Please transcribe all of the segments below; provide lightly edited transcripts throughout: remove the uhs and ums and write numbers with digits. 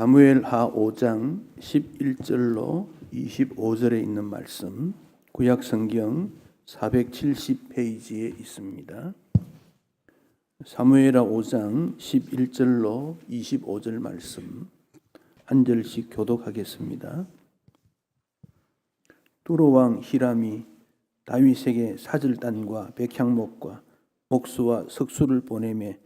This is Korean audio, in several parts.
사무엘하 5장 11절로 25절에 있는 말씀, 구약성경 470페이지에 있습니다. 사무엘하 5장 11절로 25절 말씀 한 절씩 교독하겠습니다. 두로왕 히람이 다윗에게 사절단과 백향목과 목수와 석수를 보내매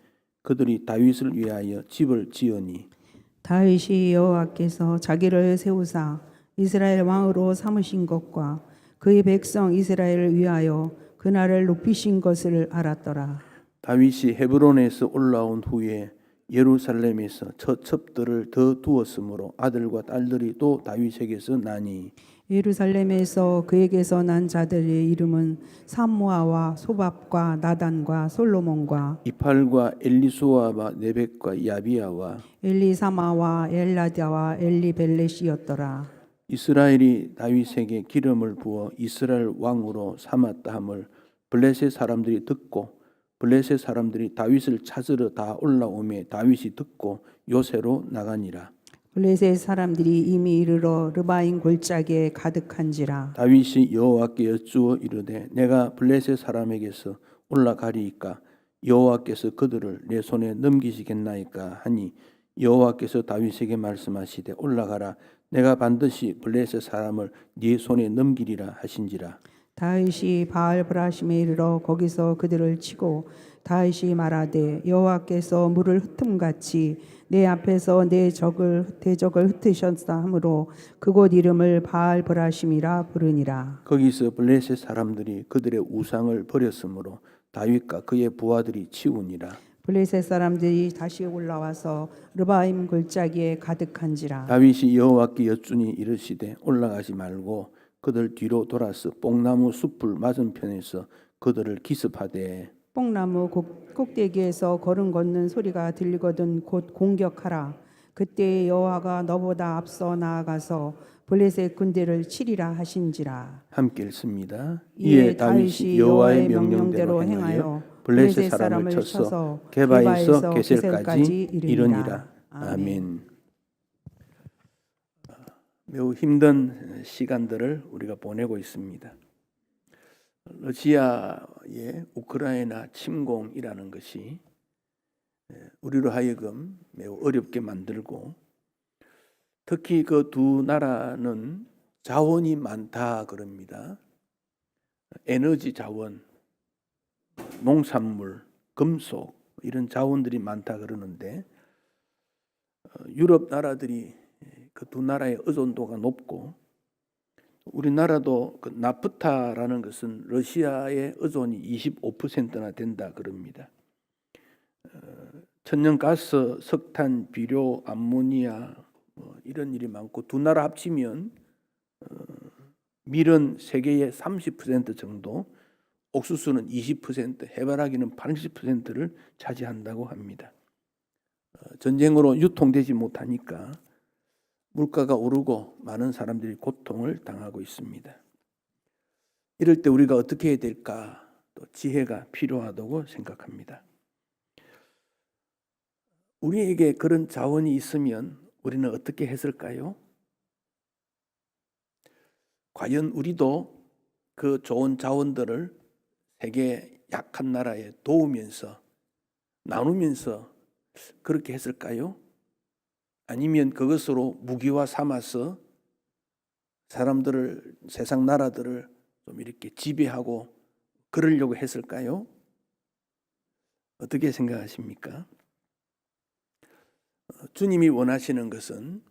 그들이 다윗을 위하여 집을 지으니 다윗이 여호와께서 자기를 세우사 이스라엘 왕으로 삼으신 것과 그의 백성 이스라엘을 위하여 그날을 높이신 것을 알았더라. 다윗이 헤브론에서 올라온 후에 예루살렘에서 처첩들을 더 두었으므로 아들과 딸들이 또 다윗에게서 나니 예루살렘에서 그에게서 난 자들의 이름은 삼모아와 소밥과 나단과 솔로몬과 이팔과 엘리수아와 네벡과 야비아와 엘리사마와 엘라다와 엘리벨렛이었더라. 이스라엘이 다윗에게 기름을 부어 이스라엘 왕으로 삼았다 함을 블레셋 사람들이 듣고 블레셋 사람들이 다윗을 찾으러 다 올라오매 다윗이 듣고 요새로 나가니라. 블레셋 사람들이 이미 이르러 르바임 골짜기에 가득한지라. 다윗이 여호와께 여쭈어 이르되 내가 블레셋 사람에게서 올라가리이까 여호와께서 그들을 내 손에 넘기시겠나이까 하니 여호와께서 다윗에게 말씀하시되 올라가라 내가 반드시 블레셋 사람을 네 손에 넘기리라 하신지라. 다윗이 바알브라심에 이르러 거기서 그들을 치고 다윗이 말하되 여호와께서 물을 흩음같이 내 앞에서 내 대적을 흩으셨다 하므로 그곳 이름을 바알브라심이라 부르니라. 거기서 블레셋 사람들이 그들의 우상을 버렸으므로 다윗과 그의 부하들이 치우니라. 블레셋 사람들이 다시 올라와서 르바임 골짜기에 가득한지라. 다윗이 여호와께 여쭈니 이르시되 올라가지 말고 그들 뒤로 돌아서 뽕나무 숲을 맞은편에서 그들을 기습하되 뽕나무 꼭대기에서 걸음 걷는 소리가 들리거든 곧 공격하라. 그때 여호와가 너보다 앞서 나아가서 블레셋 군대를 치리라 하신지라. 함께 읽습니다. 이에 다윗이 여호와의 명령대로 행하여 블레셋 사람을 쳐서 게바에서 게셀까지 이르니라. 아멘. 매우 힘든 시간들을 우리가 보내고 있습니다. 러시아의 우크라이나 침공이라는 것이 우리로 하여금 매우 어렵게 만들고 특히 그 두 나라는 자원이 많다 그럽니다. 에너지 자원, 농산물, 금속 이런 자원들이 많다 그러는데 유럽 나라들이 그 두 나라의 의존도가 높고 우리나라도 그 나프타라는 것은 러시아의 의존이 25%나 된다 그럽니다. 천연가스, 석탄, 비료, 암모니아 이런 일이 많고 두 나라 합치면 밀은 세계의 30% 정도, 옥수수는 20%, 해바라기는 80%를 차지한다고 합니다. 전쟁으로 유통되지 못하니까 물가가 오르고 많은 사람들이 고통을 당하고 있습니다. 이럴 때 우리가 어떻게 해야 될까? 또 지혜가 필요하다고 생각합니다. 우리에게 그런 자원이 있으면 우리는 어떻게 했을까요? 과연 우리도 그 좋은 자원들을 세계 약한 나라에 도우면서 나누면서 그렇게 했을까요? 아니면 그것으로 무기화 삼아서 사람들을 세상 나라들을 좀 이렇게 지배하고 그러려고 했을까요? 어떻게 생각하십니까? 주님이 원하시는 것은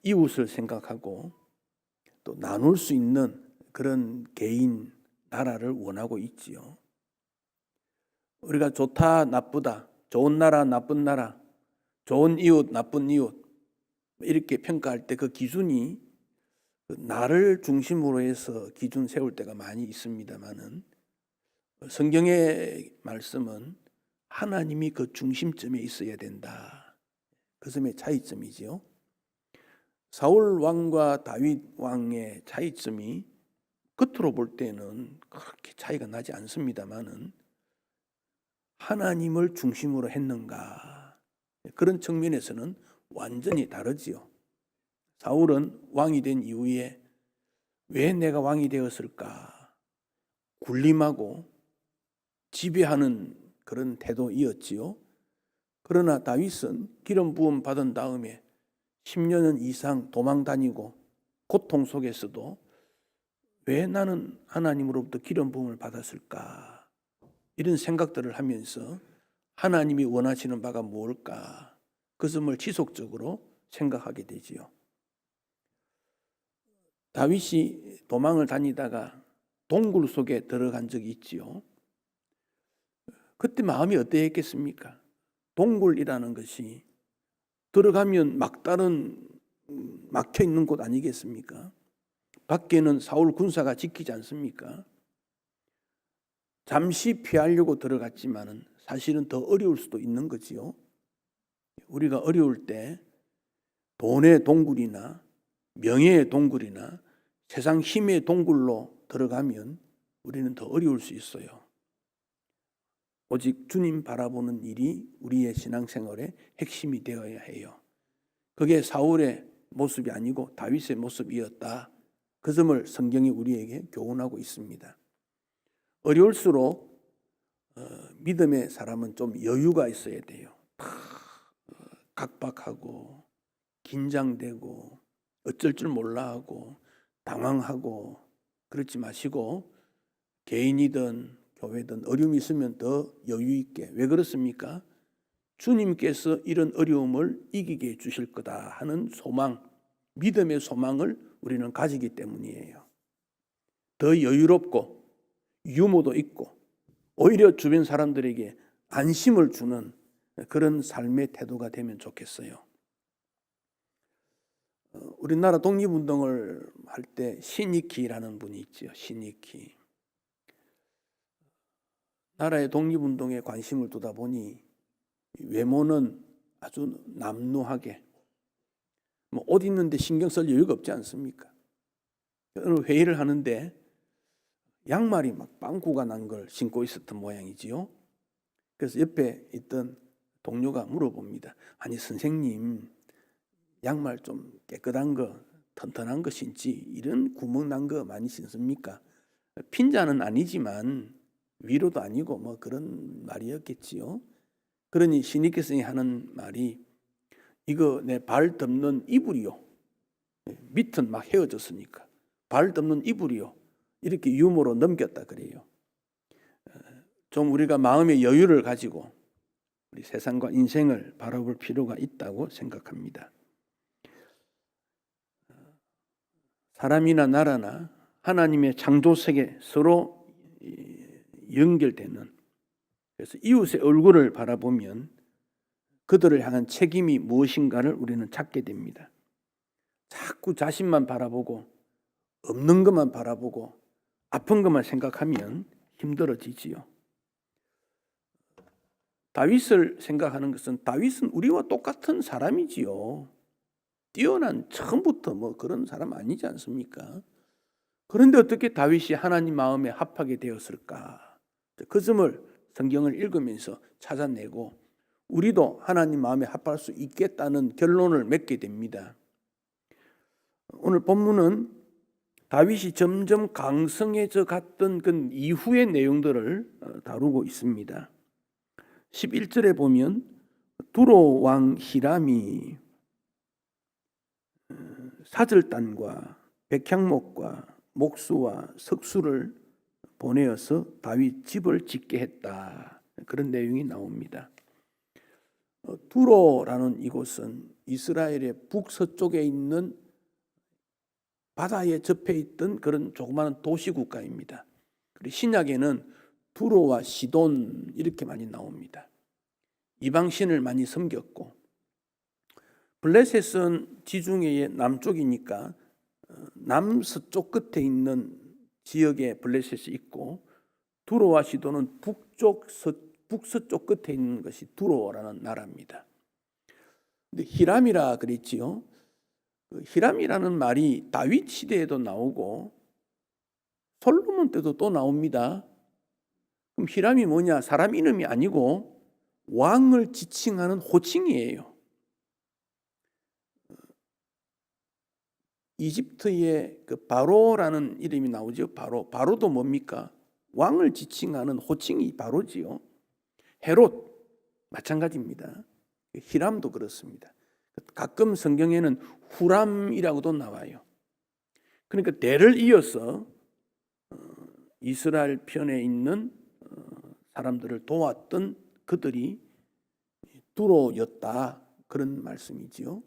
이웃을 생각하고 또 나눌 수 있는 그런 개인 나라를 원하고 있지요. 우리가 좋다 나쁘다, 좋은 나라 나쁜 나라, 좋은 이웃 나쁜 이웃 이렇게 평가할 때 그 기준이 나를 중심으로 해서 기준 세울 때가 많이 있습니다만은 성경의 말씀은 하나님이 그 중심점에 있어야 된다. 그 점의 차이점이지요. 사울 왕과 다윗 왕의 차이점이 겉으로 볼 때는 그렇게 차이가 나지 않습니다만은 하나님을 중심으로 했는가 그런 측면에서는 완전히 다르지요. 사울은 왕이 된 이후에 왜 내가 왕이 되었을까? 군림하고 지배하는 그런 태도이었지요. 그러나 다윗은 기름 부음 받은 다음에 10년 이상 도망 다니고 고통 속에서도 왜 나는 하나님으로부터 기름 부음을 받았을까? 이런 생각들을 하면서 하나님이 원하시는 바가 무엇일까? 그 점을 지속적으로 생각하게 되지요. 다윗이 도망을 다니다가 동굴 속에 들어간 적이 있지요. 그때 마음이 어떠했겠습니까? 동굴이라는 것이 들어가면 막다른 막혀 있는 곳 아니겠습니까? 밖에는 사울 군사가 지키지 않습니까? 잠시 피하려고 들어갔지만은 사실은 더 어려울 수도 있는 거지요. 우리가 어려울 때 돈의 동굴이나 명예의 동굴이나 세상 힘의 동굴로 들어가면 우리는 더 어려울 수 있어요. 오직 주님 바라보는 일이 우리의 신앙생활의 핵심이 되어야 해요. 그게 사울의 모습이 아니고 다윗의 모습이었다. 그 점을 성경이 우리에게 교훈하고 있습니다. 어려울수록 믿음의 사람은 좀 여유가 있어야 돼요. 각박하고 긴장되고 어쩔 줄 몰라 하고 당황하고 그렇지 마시고 개인이든 교회든 어려움이 있으면 더 여유 있게. 왜 그렇습니까? 주님께서 이런 어려움을 이기게 해 주실 거다 하는 소망, 믿음의 소망을 우리는 가지기 때문이에요. 더 여유롭고 유머도 있고 오히려 주변 사람들에게 안심을 주는 그런 삶의 태도가 되면 좋겠어요. 우리나라 독립운동을 할 때 신익희라는 분이 있죠. 신익희. 나라의 독립운동에 관심을 두다 보니 외모는 아주 남루하게 옷 입는데 신경 쓸 여유가 없지 않습니까? 오늘 회의를 하는데 양말이 막 빵꾸가 난 걸 신고 있었던 모양이지요. 그래서 옆에 있던 동료가 물어봅니다. 아니 선생님 양말 좀 깨끗한 거 튼튼한 거 신지 이런 구멍 난 거 많이 신습니까? 핀자는 아니지만 위로도 아니고 뭐 그런 말이었겠지요. 그러니 신익희 선생이 하는 말이 이거 내 발 덮는 이불이요. 밑은 막 헤어졌으니까 발 덮는 이불이요. 이렇게 유머로 넘겼다 그래요. 좀 우리가 마음의 여유를 가지고 우리 세상과 인생을 바라볼 필요가 있다고 생각합니다. 사람이나 나라나 하나님의 창조세계 서로 연결되는, 그래서 이웃의 얼굴을 바라보면 그들을 향한 책임이 무엇인가를 우리는 찾게 됩니다. 자꾸 자신만 바라보고 없는 것만 바라보고 아픈 것만 생각하면 힘들어지지요. 다윗을 생각하는 것은 다윗은 우리와 똑같은 사람이지요. 뛰어난 처음부터 뭐 그런 사람 아니지 않습니까? 그런데 어떻게 다윗이 하나님 마음에 합하게 되었을까? 그 점을 성경을 읽으면서 찾아내고 우리도 하나님 마음에 합할 수 있겠다는 결론을 맺게 됩니다. 오늘 본문은 다윗이 점점 강성해져 갔던 그 이후의 내용들을 다루고 있습니다. 11절에 보면 두로 왕 히람이 사절단과 백향목과 목수와 석수를 보내어서 다윗 집을 짓게 했다. 그런 내용이 나옵니다. 두로라는 이곳은 이스라엘의 북서쪽에 있는 바다에 접해 있던 그런 조그마한 도시 국가입니다. 그리고 신약에는 두로와 시돈 이렇게 많이 나옵니다. 이방신을 많이 섬겼고 블레셋은 지중해의 남쪽이니까 남서쪽 끝에 있는 지역에 블레셋이 있고 두로와 시돈은 북서쪽 끝에 있는 것이 두로라는 나라입니다. 근데 히람이라 그랬지요. 히람이라는 말이 다윗 시대에도 나오고 솔로몬 때도 또 나옵니다. 그럼 히람이 뭐냐? 사람 이름이 아니고 왕을 지칭하는 호칭이에요. 이집트의 그 바로라는 이름이 나오죠. 바로도 뭡니까? 왕을 지칭하는 호칭이 바로지요. 헤롯 마찬가지입니다. 히람도 그렇습니다. 가끔 성경에는 후람이라고도 나와요. 그러니까 대를 이어서 이스라엘 편에 있는 사람들을 도왔던 그들이 두로였다, 그런 말씀이지요.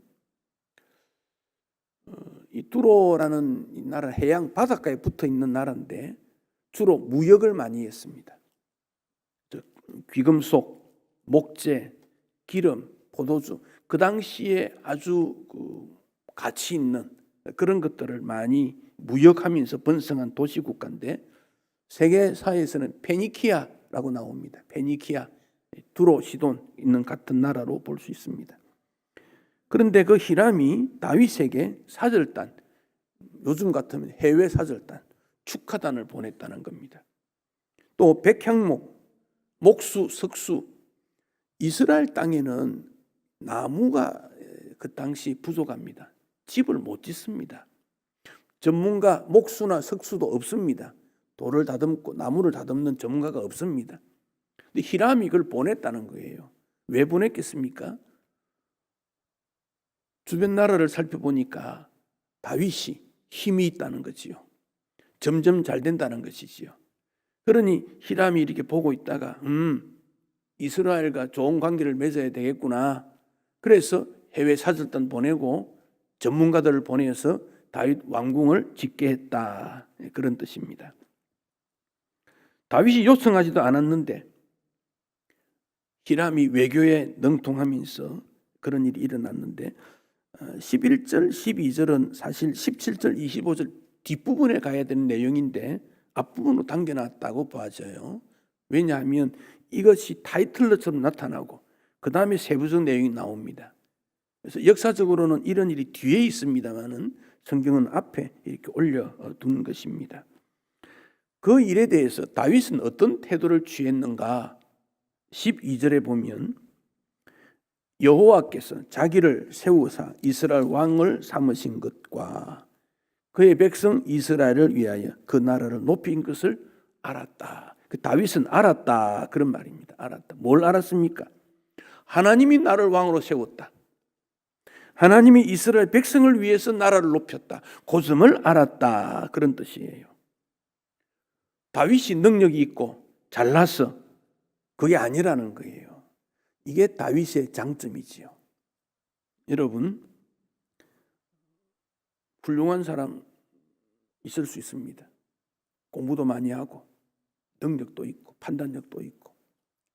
이 두로라는 이 나라 해양 바닷가에 붙어 있는 나라인데 주로 무역을 많이 했습니다. 귀금속, 목재, 기름, 포도주, 그 당시에 아주 가치 있는 그런 것들을 많이 무역하면서 번성한 도시 국가인데 세계사에서는 페니키아라고 나옵니다. 페니키아, 두로, 시돈 있는 같은 나라로 볼 수 있습니다. 그런데 그 히람이 다윗에게 사절단, 요즘 같으면 해외 사절단, 축하단을 보냈다는 겁니다. 또 백향목, 목수, 석수, 이스라엘 땅에는 나무가 그 당시 부족합니다. 집을 못 짓습니다. 전문가 목수나 석수도 없습니다. 돌을 다듬고 나무를 다듬는 전문가가 없습니다. 근데 히람이 그걸 보냈다는 거예요. 왜 보냈겠습니까? 주변 나라를 살펴보니까 다윗이 힘이 있다는 거지요. 점점 잘 된다는 것이지요. 그러니 히람이 이렇게 보고 있다가 이스라엘과 좋은 관계를 맺어야 되겠구나. 그래서 해외 사절단 보내고 전문가들을 보내서 다윗 왕궁을 짓게 했다, 그런 뜻입니다. 다윗이 요청하지도 않았는데 히람이 외교에 능통하면서 그런 일이 일어났는데 11절, 12절은 사실 17절, 25절 뒷부분에 가야 되는 내용인데 앞부분으로 당겨놨다고 봐져요. 왜냐하면 이것이 타이틀러처럼 나타나고 그 다음에 세부적 내용이 나옵니다. 그래서 역사적으로는 이런 일이 뒤에 있습니다만은 성경은 앞에 이렇게 올려둔 것입니다. 그 일에 대해서 다윗은 어떤 태도를 취했는가? 12절에 보면 여호와께서 자기를 세우사 이스라엘 왕을 삼으신 것과 그의 백성 이스라엘을 위하여 그 나라를 높인 것을 알았다. 그 다윗은 알았다, 그런 말입니다. 알았다. 뭘 알았습니까? 하나님이 나를 왕으로 세웠다. 하나님이 이스라엘 백성을 위해서 나라를 높였다. 그 점을 알았다, 그런 뜻이에요. 다윗이 능력이 있고 잘나서 그게 아니라는 거예요. 이게 다윗의 장점이지요. 여러분, 훌륭한 사람 있을 수 있습니다. 공부도 많이 하고 능력도 있고 판단력도 있고.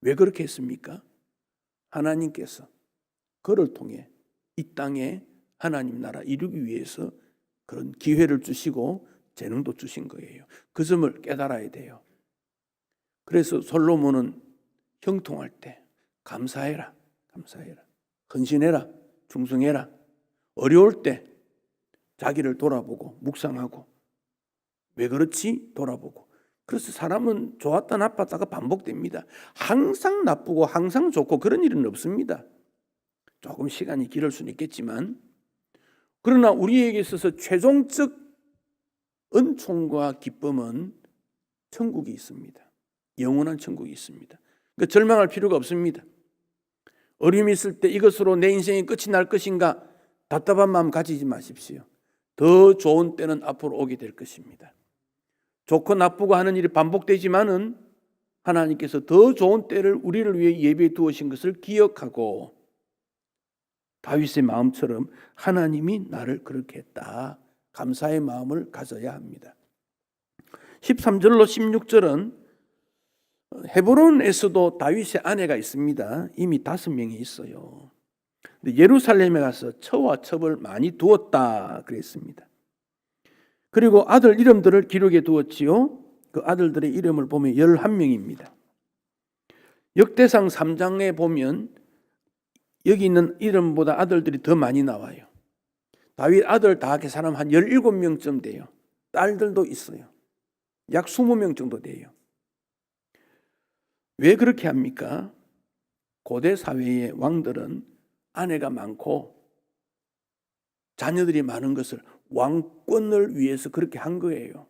왜 그렇게 했습니까? 하나님께서 그를 통해 이 땅에 하나님 나라 이루기 위해서 그런 기회를 주시고 재능도 주신 거예요. 그 점을 깨달아야 돼요. 그래서 솔로몬은 형통할 때 감사해라, 감사해라, 헌신해라, 충성해라, 어려울 때 자기를 돌아보고 묵상하고 왜 그렇지 돌아보고. 그래서 사람은 좋았다 나빴다가 반복됩니다. 항상 나쁘고 항상 좋고 그런 일은 없습니다. 조금 시간이 길을 수는 있겠지만, 그러나 우리에게 있어서 최종적 은총과 기쁨은 천국이 있습니다. 영원한 천국이 있습니다. 그러니까 절망할 필요가 없습니다. 어려움이 있을 때 이것으로 내 인생이 끝이 날 것인가 답답한 마음 가지지 마십시오. 더 좋은 때는 앞으로 오게 될 것입니다. 좋고 나쁘고 하는 일이 반복되지만은 하나님께서 더 좋은 때를 우리를 위해 예비해 두으신 것을 기억하고 다윗의 마음처럼 하나님이 나를 그렇게 했다, 감사의 마음을 가져야 합니다. 13절로 16절은 헤브론에서도 다윗의 아내가 있습니다. 이미 5명이 있어요. 근데 예루살렘에 가서 처와 첩을 많이 두었다 그랬습니다. 그리고 아들 이름들을 기록해 두었지요. 그 아들들의 이름을 보면 11명입니다. 역대상 3장에 보면 여기 있는 이름보다 아들들이 더 많이 나와요. 다윗 아들 다 계산하면 한 17명쯤 돼요. 딸들도 있어요. 약 20명 정도 돼요. 왜 그렇게 합니까? 고대 사회의 왕들은 아내가 많고 자녀들이 많은 것을 왕권을 위해서 그렇게 한 거예요.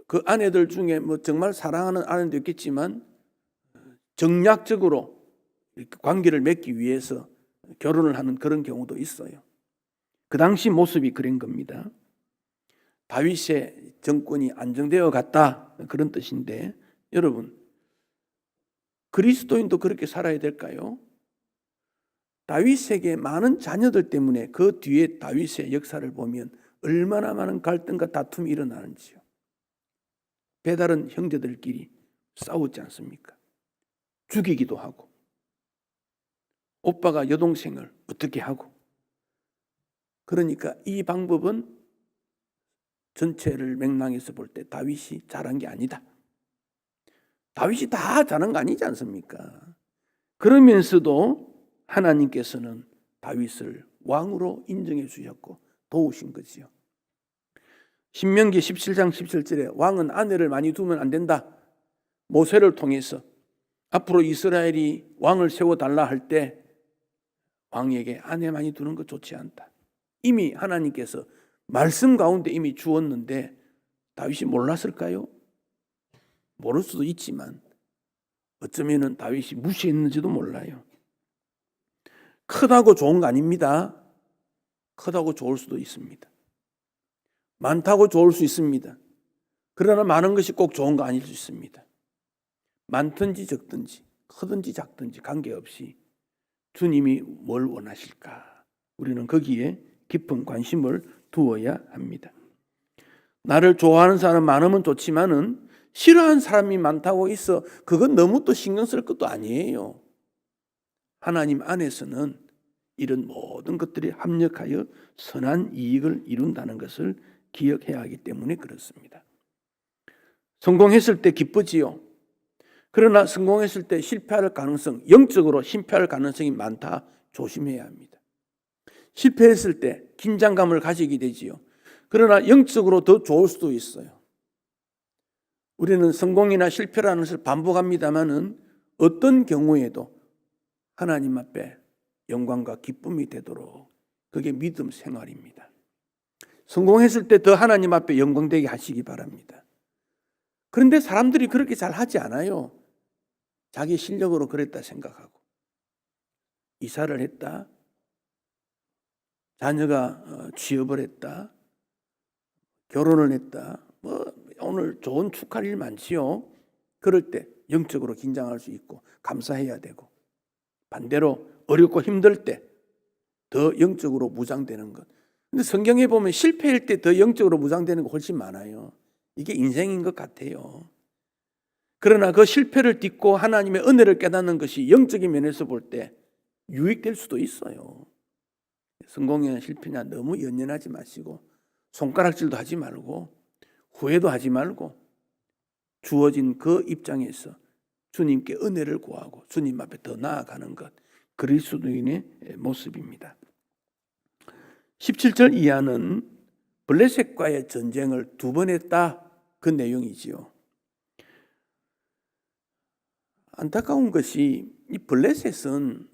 그 아내들 중에 뭐 정말 사랑하는 아내도 있겠지만 정략적으로 이렇게 관계를 맺기 위해서 결혼을 하는 그런 경우도 있어요. 그 당시 모습이 그런 겁니다. 다윗의 정권이 안정되어 갔다 그런 뜻인데, 여러분 그리스도인도 그렇게 살아야 될까요? 다윗에게 많은 자녀들 때문에 그 뒤에 다윗의 역사를 보면 얼마나 많은 갈등과 다툼이 일어나는지요. 배다른 형제들끼리 싸우지 않습니까? 죽이기도 하고, 오빠가 여동생을 어떻게 하고. 그러니까 이 방법은 전체를 맥락에서 볼 때 다윗이 잘한 게 아니다. 다윗이 다 잘한 거 아니지 않습니까? 그러면서도 하나님께서는 다윗을 왕으로 인정해 주셨고 도우신 거지요. 신명기 17장 17절에 왕은 아내를 많이 두면 안 된다. 모세를 통해서 앞으로 이스라엘이 왕을 세워달라 할 때 왕에게 아내 많이 두는 거 좋지 않다. 이미 하나님께서 말씀 가운데 이미 주었는데 다윗이 몰랐을까요? 모를 수도 있지만 어쩌면 다윗이 무시했는지도 몰라요. 크다고 좋은 거 아닙니다. 크다고 좋을 수도 있습니다. 많다고 좋을 수 있습니다. 그러나 많은 것이 꼭 좋은 거 아닐 수 있습니다. 많든지 적든지 크든지 작든지 관계없이 주님이 뭘 원하실까? 우리는 거기에 깊은 관심을 두어야 합니다. 나를 좋아하는 사람 많으면 좋지만은 싫어하는 사람이 많다고 있어 그건 너무 또 신경 쓸 것도 아니에요. 하나님 안에서는 이런 모든 것들이 합력하여 선한 이익을 이룬다는 것을 기억해야 하기 때문에 그렇습니다. 성공했을 때 기쁘지요. 그러나 성공했을 때 실패할 가능성, 영적으로 실패할 가능성이 많다. 조심해야 합니다. 실패했을 때 긴장감을 가지게 되지요. 그러나 영적으로 더 좋을 수도 있어요. 우리는 성공이나 실패라는 것을 반복합니다마는 어떤 경우에도 하나님 앞에 영광과 기쁨이 되도록 그게 믿음 생활입니다. 성공했을 때 더 하나님 앞에 영광되게 하시기 바랍니다. 그런데 사람들이 그렇게 잘 하지 않아요. 자기 실력으로 그랬다 생각하고 이사를 했다, 자녀가 취업을 했다, 결혼을 했다, 오늘 좋은 축하할 일 많지요. 그럴 때 영적으로 긴장할 수 있고 감사해야 되고, 반대로 어렵고 힘들 때 더 영적으로 무장되는 것. 근데 성경에 보면 실패할 때 더 영적으로 무장되는 거 훨씬 많아요. 이게 인생인 것 같아요. 그러나 그 실패를 딛고 하나님의 은혜를 깨닫는 것이 영적인 면에서 볼 때 유익될 수도 있어요. 성공이나 실패냐 너무 연연하지 마시고 손가락질도 하지 말고 후회도 하지 말고 주어진 그 입장에서 주님께 은혜를 구하고 주님 앞에 더 나아가는 것, 그리스도인의 모습입니다. 17절 이하는 블레셋과의 전쟁을 2번 했다, 그 내용이지요. 안타까운 것이 이 블레셋은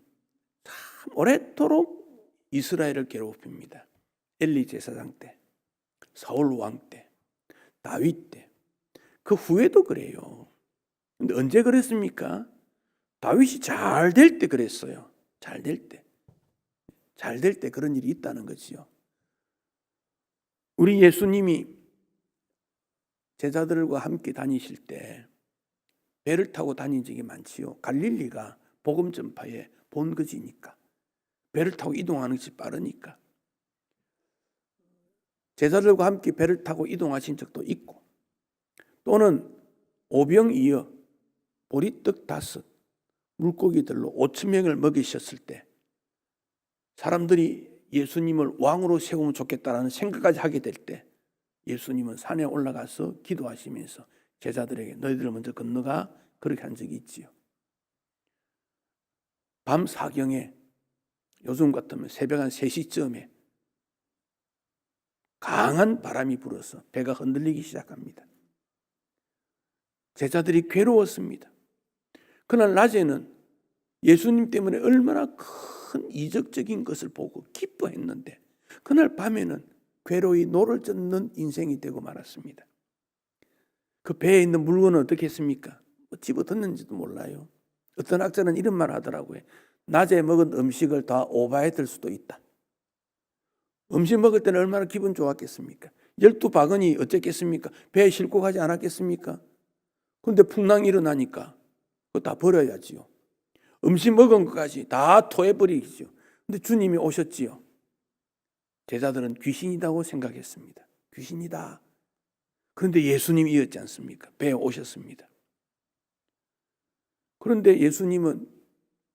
참 오래도록 이스라엘을 괴롭힙니다. 엘리 제사장 때, 사울 왕 때, 다윗 때, 그 후에도 그래요. 근데 언제 그랬습니까? 다윗이 잘 될 때 그랬어요. 잘 될 때. 잘 될 때 그런 일이 있다는 거지요. 우리 예수님이 제자들과 함께 다니실 때 배를 타고 다닌 적이 많지요. 갈릴리가 복음 전파의 본거지니까. 배를 타고 이동하는 것이 빠르니까. 제자들과 함께 배를 타고 이동하신 적도 있고, 또는 오병이어 보리떡 5 물고기들로 5,000명을 먹이셨을 때 사람들이 예수님을 왕으로 세우면 좋겠다라는 생각까지 하게 될 때 예수님은 산에 올라가서 기도하시면서 제자들에게 너희들 먼저 건너가, 그렇게 한 적이 있지요. 밤 사경에, 요즘 같으면 새벽 한 3시쯤에 강한 바람이 불어서 배가 흔들리기 시작합니다. 제자들이 괴로웠습니다. 그날 낮에는 예수님 때문에 얼마나 큰 이적적인 것을 보고 기뻐했는데 그날 밤에는 괴로이 노를 젓는 인생이 되고 말았습니다. 그 배에 있는 물건은 어떻게 했습니까? 집어넣는지도 몰라요. 어떤 학자는 이런 말 하더라고요. 낮에 먹은 음식을 다 오바해들 수도 있다. 음식 먹을 때는 얼마나 기분 좋았겠습니까? 12바구니 어쨌겠습니까? 배에 싣고 가지 않았겠습니까? 그런데 풍랑이 일어나니까 그거 다 버려야지요. 음식 먹은 것까지 다 토해버리죠. 근데 주님이 오셨지요. 제자들은 귀신이라고 생각했습니다. 귀신이다. 그런데 예수님이었지 않습니까? 배에 오셨습니다. 그런데 예수님은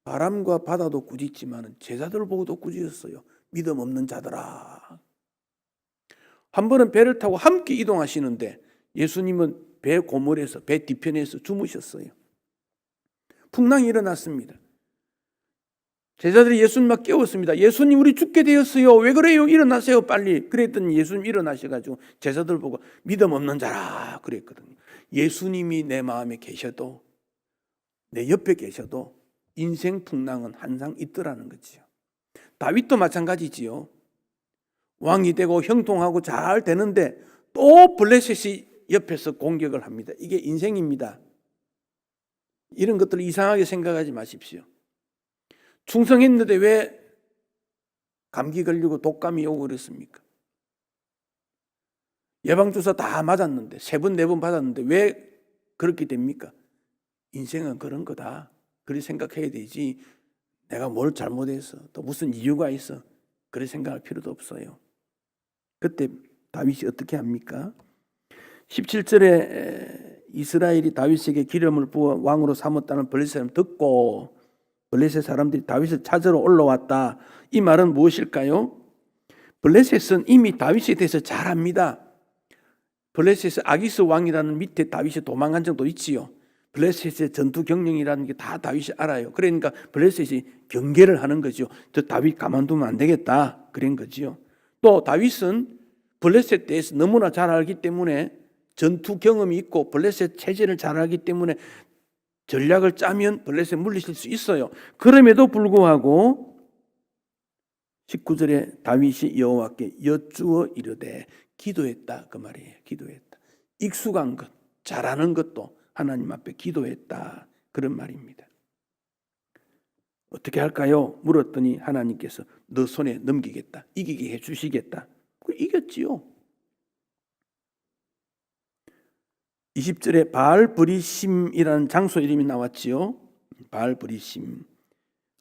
바람과 바다도 꾸짖지만 제자들을 보고도 꾸짖었어요. 믿음 없는 자들아. 한 번은 배를 타고 함께 이동하시는데 예수님은 배 고물에서 배 뒤편에서 주무셨어요. 풍랑이 일어났습니다. 제자들이 예수님 막 깨웠습니다. 예수님 우리 죽게 되었어요. 왜 그래요? 일어나세요 빨리. 그랬더니 예수님 일어나셔가지고 제자들 보고 믿음 없는 자라 그랬거든요. 예수님이 내 마음에 계셔도 내 옆에 계셔도 인생 풍랑은 항상 있더라는 거지요. 다윗도 마찬가지지요. 왕이 되고 형통하고 잘 되는데 또 블레셋이 옆에서 공격을 합니다. 이게 인생입니다. 이런 것들을 이상하게 생각하지 마십시오. 충성했는데 왜 감기 걸리고 독감이 오고 그랬습니까? 예방주사 다 맞았는데 3번, 4번 받았는데 왜 그렇게 됩니까? 인생은 그런 거다. 그렇게 생각해야 되지. 내가 뭘 잘못해서 또 무슨 이유가 있어. 그렇게 생각할 필요도 없어요. 그때 다윗이 어떻게 합니까? 17절에 이스라엘이 다윗에게 기름을 부어 왕으로 삼았다는 블레셋 사람 듣고 블레셋 사람들이 다윗을 찾으러 올라왔다. 이 말은 무엇일까요? 블레셋은 이미 다윗에 대해서 잘 압니다. 블레셋의 아기스 왕이라는 밑에 다윗이 도망간 적도 있지요. 블레셋의 전투 경영이라는 게 다 다윗이 알아요. 그러니까 블레셋이 경계를 하는 거죠. 저 다윗 가만두면 안 되겠다. 그런 거지요. 또 다윗은 블레셋에 대해서 너무나 잘 알기 때문에 전투 경험이 있고 블레셋 체제를 잘 알기 때문에 전략을 짜면 블레셋 물리칠 수 있어요. 그럼에도 불구하고 19절에 다윗이 여호와께 여쭈어 이르되 기도했다 그 말이에요. 기도했다. 익숙한 것, 잘하는 것도 하나님 앞에 기도했다 그런 말입니다. 어떻게 할까요? 물었더니 하나님께서 너 손에 넘기겠다. 이기게 해주시겠다. 이겼지요. 20절에 바알브리심이라는 장소 이름이 나왔지요. 바알브리심,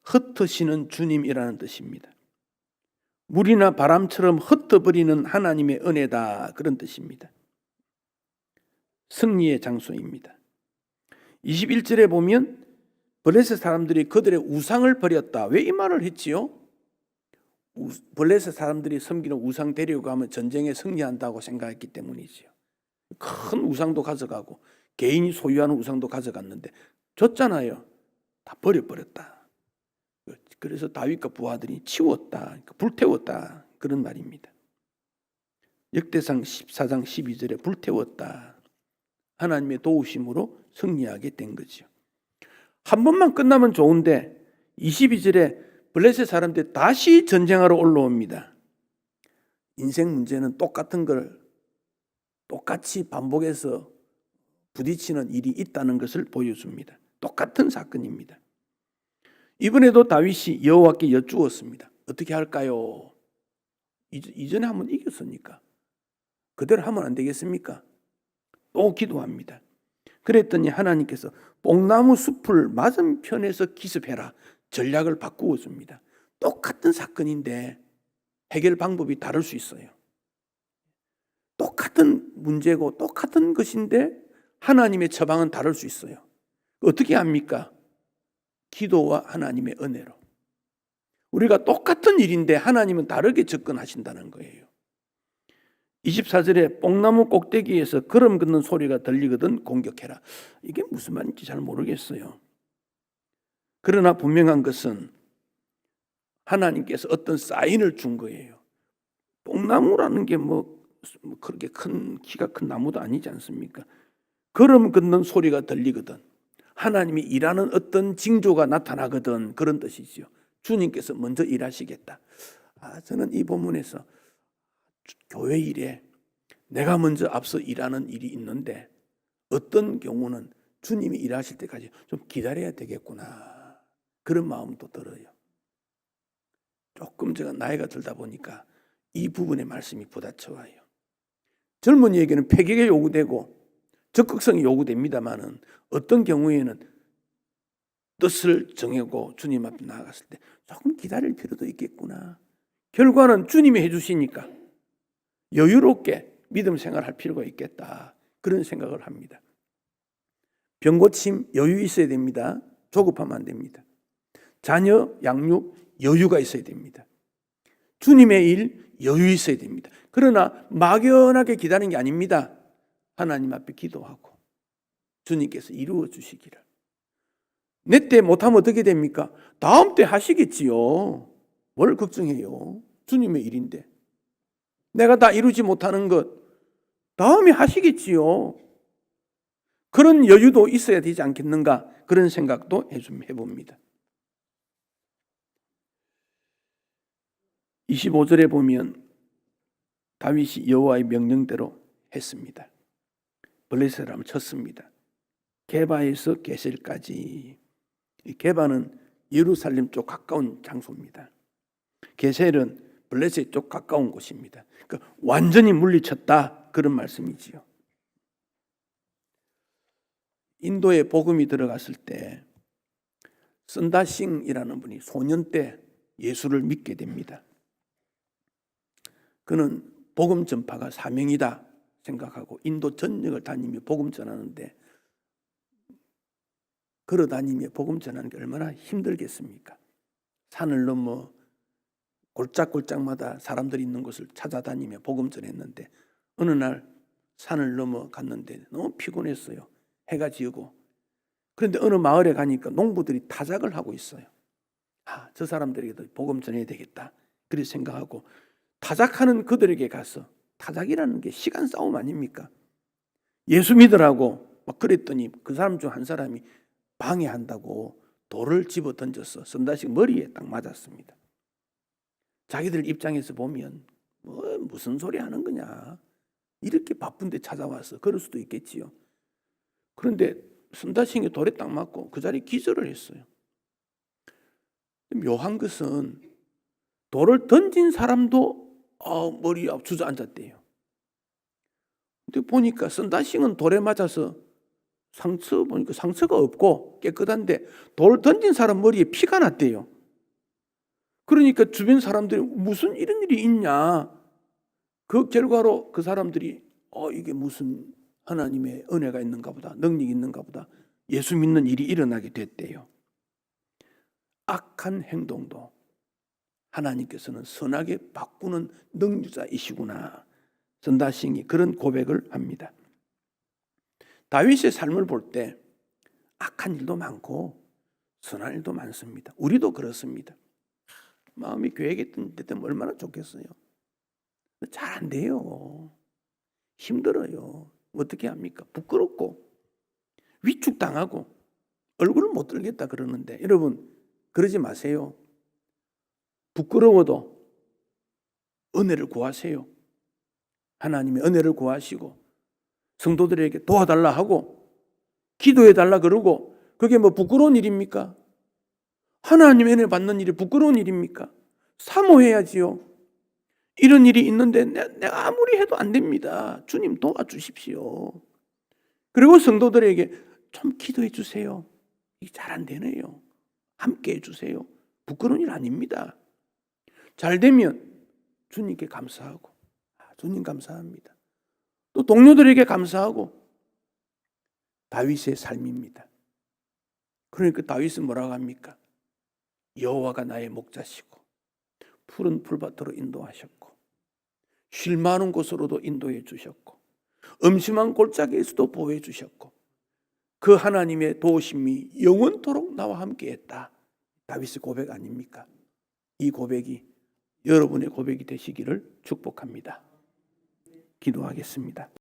흩으시는 주님이라는 뜻입니다. 물이나 바람처럼 흩어버리는 하나님의 은혜다 그런 뜻입니다. 승리의 장소입니다. 21절에 보면 블레셋 사람들이 그들의 우상을 버렸다. 왜 이 말을 했지요? 블레셋 사람들이 섬기는 우상 데리고 가면 전쟁에 승리한다고 생각했기 때문이지요. 큰 우상도 가져가고 개인이 소유하는 우상도 가져갔는데 줬잖아요. 다 버려버렸다. 그래서 다윗과 부하들이 치웠다. 불태웠다. 그런 말입니다. 역대상 14장 12절에 불태웠다. 하나님의 도우심으로 승리하게 된 거죠. 한 번만 끝나면 좋은데 22절에 블레셋 사람들이 다시 전쟁하러 올라옵니다. 인생 문제는 똑같은 걸 똑같이 반복해서 부딪히는 일이 있다는 것을 보여줍니다. 똑같은 사건입니다. 이번에도 다윗이 여호와께 여쭈었습니다. 어떻게 할까요? 이전에 한번 이겼으니까 그대로 하면 안 되겠습니까? 또 기도합니다. 그랬더니 하나님께서 뽕나무 숲을 맞은편에서 기습해라. 전략을 바꾸어 줍니다. 똑같은 사건인데 해결 방법이 다를 수 있어요. 똑같은 문제고 똑같은 것인데 하나님의 처방은 다를 수 있어요. 어떻게 합니까? 기도와 하나님의 은혜로. 우리가 똑같은 일인데 하나님은 다르게 접근하신다는 거예요. 24절에 뽕나무 꼭대기에서 걸음 걷는 소리가 들리거든 공격해라. 이게 무슨 말인지 잘 모르겠어요. 그러나 분명한 것은 하나님께서 어떤 사인을 준 거예요. 뽕나무라는 게 그렇게 큰 키가 큰 나무도 아니지 않습니까? 걸음 걷는 소리가 들리거든. 하나님이 일하는 어떤 징조가 나타나거든. 그런 뜻이죠. 주님께서 먼저 일하시겠다. 저는 이 본문에서 교회 일에 내가 먼저 앞서 일하는 일이 있는데 어떤 경우는 주님이 일하실 때까지 좀 기다려야 되겠구나, 그런 마음도 들어요. 조금 제가 나이가 들다 보니까 이 부분의 말씀이 부딪혀와요. 젊은이에게는 패기가 요구되고 적극성이 요구됩니다만은 어떤 경우에는 뜻을 정하고 주님 앞에 나아갔을 때 조금 기다릴 필요도 있겠구나. 결과는 주님이 해주시니까 여유롭게 믿음 생활할 필요가 있겠다, 그런 생각을 합니다. 병고침 여유 있어야 됩니다. 조급하면 안 됩니다. 자녀 양육 여유가 있어야 됩니다. 주님의 일 여유 있어야 됩니다. 그러나 막연하게 기다리는 게 아닙니다. 하나님 앞에 기도하고 주님께서 이루어 주시기를. 내 때 못하면 어떻게 됩니까? 다음 때 하시겠지요. 뭘 걱정해요? 주님의 일인데. 내가 다 이루지 못하는 것 다음에 하시겠지요. 그런 여유도 있어야 되지 않겠는가, 그런 생각도 해봅니다. 25절에 보면 다윗이 여호와의 명령대로 했습니다. 블레셋 사람을 쳤습니다. 게바에서 게셀까지. 게바는 예루살렘 쪽 가까운 장소입니다. 게셀은 블레셋 쪽 가까운 곳입니다. 그러니까 완전히 물리쳤다, 그런 말씀이지요. 인도에 복음이 들어갔을 때 선다싱이라는 분이 소년 때 예수를 믿게 됩니다. 그는 복음 전파가 사명이다 생각하고 인도 전역을 다니며 복음 전하는데, 걸어 다니며 복음 전하는 게 얼마나 힘들겠습니까? 산을 넘어 골짝골짝마다 사람들이 있는 곳을 찾아다니며 복음 전했는데 어느 날 산을 넘어 갔는데 너무 피곤했어요. 해가 지고. 그런데 어느 마을에 가니까 농부들이 타작을 하고 있어요. 저 사람들에게도 복음 전해야 되겠다, 그렇게 생각하고 타작하는 그들에게 가서, 타작이라는 게 시간 싸움 아닙니까? 예수 믿으라고 막 그랬더니 그 사람 중 한 사람이 방해한다고 돌을 집어 던져서 선다식 머리에 딱 맞았습니다. 자기들 입장에서 보면 무슨 소리 하는 거냐, 이렇게 바쁜데 찾아와서, 그럴 수도 있겠지요. 그런데 선다식이 돌에 딱 맞고 그 자리에 기절을 했어요. 묘한 것은 돌을 던진 사람도 머리에 주저앉았대요. 근데 보니까 선다싱은 돌에 맞아서 보니까 상처가 없고 깨끗한데 돌 던진 사람 머리에 피가 났대요. 그러니까 주변 사람들이 무슨 이런 일이 있냐, 그 결과로 그 사람들이 이게 무슨 하나님의 은혜가 있는가 보다, 능력이 있는가 보다, 예수 믿는 일이 일어나게 됐대요. 악한 행동도 하나님께서는 선하게 바꾸는 능유자이시구나, 선다싱이 그런 고백을 합니다. 다윗의 삶을 볼 때 악한 일도 많고 선한 일도 많습니다. 우리도 그렇습니다. 마음이 계획했던 얼마나 좋겠어요. 잘 안 돼요. 힘들어요. 어떻게 합니까? 부끄럽고 위축당하고 얼굴을 못 들겠다 그러는데, 여러분 그러지 마세요. 부끄러워도 은혜를 구하세요. 하나님의 은혜를 구하시고 성도들에게 도와달라 하고 기도해달라 그러고, 그게 뭐 부끄러운 일입니까? 하나님의 은혜 받는 일이 부끄러운 일입니까? 사모해야지요. 이런 일이 있는데 내가 아무리 해도 안 됩니다. 주님 도와주십시오. 그리고 성도들에게 좀 기도해 주세요. 이게 잘 안 되네요. 함께 해주세요. 부끄러운 일 아닙니다. 잘 되면 주님께 감사하고, 주님 감사합니다. 또 동료들에게 감사하고, 다윗의 삶입니다. 그러니까 다윗은 뭐라고 합니까? 여호와가 나의 목자시고 푸른 풀밭으로 인도하셨고 쉴 만한 곳으로도 인도해 주셨고 음침한 골짜기에서도 보호해 주셨고 그 하나님의 도우심이 영원토록 나와 함께했다. 다윗의 고백 아닙니까? 이 고백이 여러분의 고백이 되시기를 축복합니다. 기도하겠습니다.